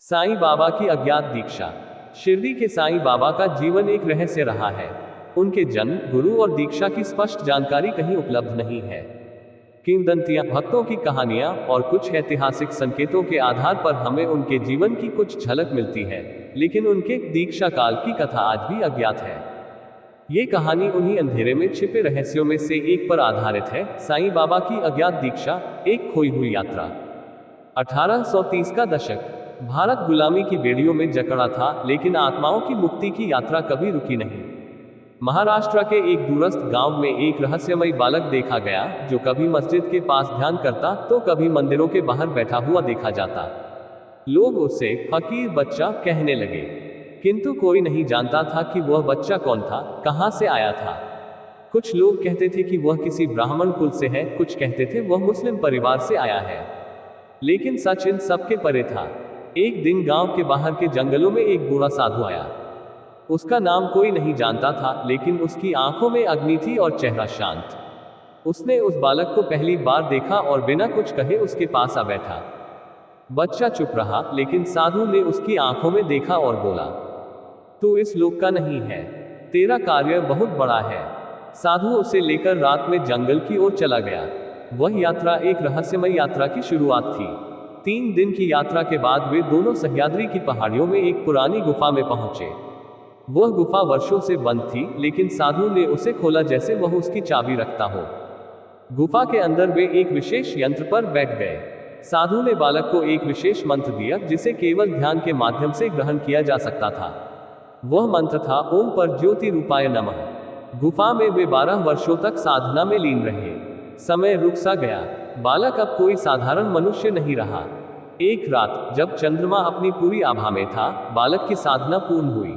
साईं बाबा की अज्ञात दीक्षा। शिरडी के साईं बाबा का जीवन एक रहस्य रहा है। उनके जन्म, गुरु और दीक्षा की स्पष्ट जानकारी कहीं उपलब्ध नहीं है। किंवदंतियां, भक्तों की कहानियां और कुछ ऐतिहासिक संकेतों के आधार पर हमें उनके जीवन की कुछ झलक मिलती है, लेकिन उनके दीक्षा काल की कथा आज भी अज्ञात है। ये कहानी उन्हीं अंधेरे में छिपे रहस्यों में से एक पर आधारित है, साईं बाबा की अज्ञात दीक्षा, एक खोई हुई यात्रा। 1830 का दशक। भारत गुलामी की बेड़ियों में जकड़ा था, लेकिन आत्माओं की मुक्ति की यात्रा कभी रुकी नहीं। महाराष्ट्र के एक दूरस्थ गांव में एक रहस्यमयी बालक देखा गया, जो कभी मस्जिद के पास ध्यान करता तो कभी मंदिरों के बाहर बैठा हुआ देखा जाता। लोग उसे फकीर बच्चा कहने लगे, किंतु कोई नहीं जानता था कि वह बच्चा कौन था, कहां से आया था। कुछ लोग कहते थे कि वह किसी ब्राह्मण कुल से है, कुछ कहते थे वह मुस्लिम परिवार से आया है, लेकिन सच इन सबके परे था। एक दिन गांव के बाहर के जंगलों में एक बूढ़ा साधु आया। उसका नाम कोई नहीं जानता था, लेकिन उसकी आंखों में अग्नि थी और चेहरा शांत। उसने उस बालक को पहली बार देखा और बिना कुछ कहे उसके पास आ बैठा। बच्चा चुप रहा, लेकिन साधु ने उसकी आंखों में देखा और बोला, तू इस लोक का नहीं है, तेरा कार्य बहुत बड़ा है। साधु उसे लेकर रात में जंगल की ओर चला गया। वह यात्रा एक रहस्यमय यात्रा की शुरुआत थी। 3 दिन की यात्रा के बाद वे दोनों सह्याद्री की पहाड़ियों में एक पुरानी गुफा में पहुंचे। वह गुफा वर्षों से बंद थी, लेकिन साधु ने उसे खोला जैसे वह उसकी चाबी रखता हो। गुफा के अंदर वे एक विशेष यंत्र पर बैठ गए। साधु ने बालक को एक विशेष मंत्र दिया, जिसे केवल ध्यान के माध्यम से ग्रहण किया जा सकता था। वह मंत्र था ओम पर ज्योति रूपाय नमः। गुफा में वे 12 वर्षों तक साधना में लीन रहे। समय रुक सा गया। बालक अब कोई साधारण मनुष्य नहीं रहा। एक रात, जब चंद्रमा अपनी पूरी आभा में था, बालक की साधना पूर्ण हुई।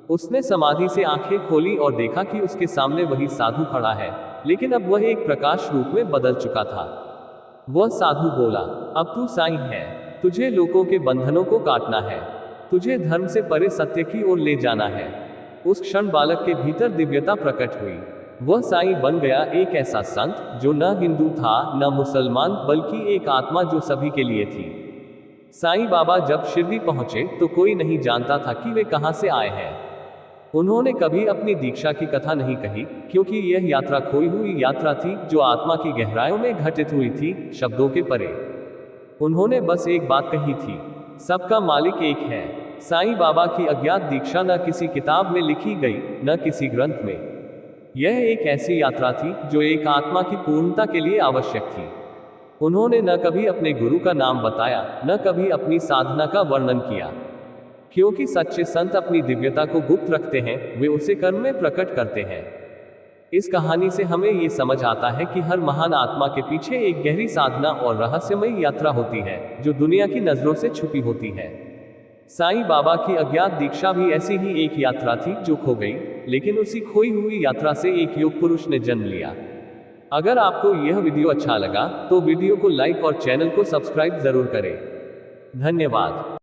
उसने समाधि से आंखें खोली और देखा कि उसके सामने वही साधु खड़ा है, लेकिन अब वह एक प्रकाश रूप में बदल चुका था। वह साधु बोला, अब तू साईं है, तुझे लोगों के बंधनों को काटना है, तुझे धर्म से परे सत्य की ओर ले जाना है। उस क्षण बालक के भीतर दिव्यता प्रकट हुई। वह साईं बन गया, एक ऐसा संत जो न हिंदू था न मुसलमान, बल्कि एक आत्मा जो सभी के लिए थी। साईं बाबा जब शिरडी पहुंचे तो कोई नहीं जानता था कि वे कहां से आए हैं। उन्होंने कभी अपनी दीक्षा की कथा नहीं कही, क्योंकि यह यात्रा खोई हुई यात्रा थी, जो आत्मा की गहराइयों में घटित हुई थी, शब्दों के परे। उन्होंने बस एक बात कही थी, सबका मालिक एक है। साईं बाबा की अज्ञात दीक्षा न किसी किताब में लिखी गई, न किसी ग्रंथ में। यह एक ऐसी यात्रा थी जो एक आत्मा की पूर्णता के लिए आवश्यक थी। उन्होंने न कभी अपने गुरु का नाम बताया, न कभी अपनी साधना का वर्णन किया, क्योंकि सच्चे संत अपनी दिव्यता को गुप्त रखते हैं, वे उसे कर्म में प्रकट करते हैं। इस कहानी से हमें ये समझ आता है कि हर महान आत्मा के पीछे एक गहरी साधना और रहस्यमयी यात्रा होती है, जो दुनिया की नजरों से छुपी होती है। साईं बाबा की अज्ञात दीक्षा भी ऐसी ही एक यात्रा थी जो खो गई, लेकिन उसी खोई हुई यात्रा से एक योग पुरुष ने जन्म लिया। अगर आपको यह वीडियो अच्छा लगा तो वीडियो को लाइक और चैनल को सब्सक्राइब जरूर करें। धन्यवाद।